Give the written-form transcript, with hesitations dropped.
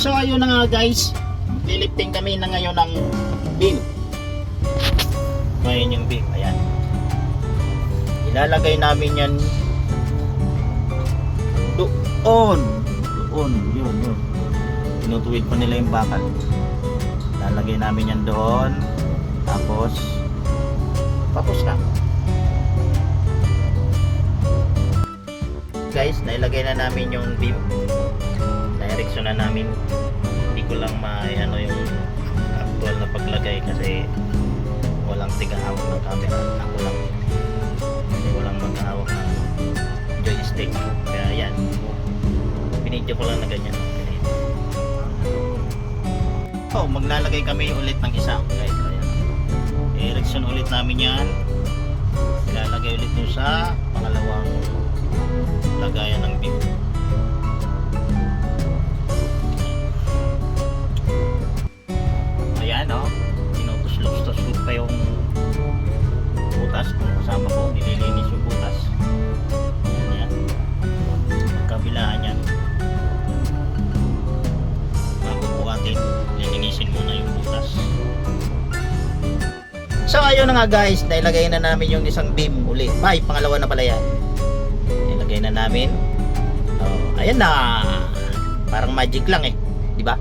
So ayun na nga guys, lilifting kami na ngayon ng beam. Ngayon yung beam, ayan. Ilalagay namin yan doon, yun. Tinutuwid pa nila yung bakal. Lalagay namin yan doon, tapos na. Guys, nailagay na namin yung beam. Direction na namin. Hindi ko lang ano yung actual na paglagay kasi walang tigahawak ng camera. Ako lang. Kasi walang maghahawak ng joystick. Kaya yan. Binidyo ko lang na ganyan. Oh, maglalagay kami ulit ng isa. Guys, ayan. Direction ulit namin yan. Ilalagay ulit nyo sa pangalawang lagayan ng beam. Ayan o, tinutuslok pa yung butas. Kung kasama ko, nililinis yung butas. Ayan yan, magkabilaan yan. Bago buhatin, lilinisin muna yung butas. So ayun na nga guys, nailagay na namin yung isang beam uli. Ay, pangalawa na pala yan. Nilagay na namin. Oh, ayan na. Parang magic lang eh, di ba?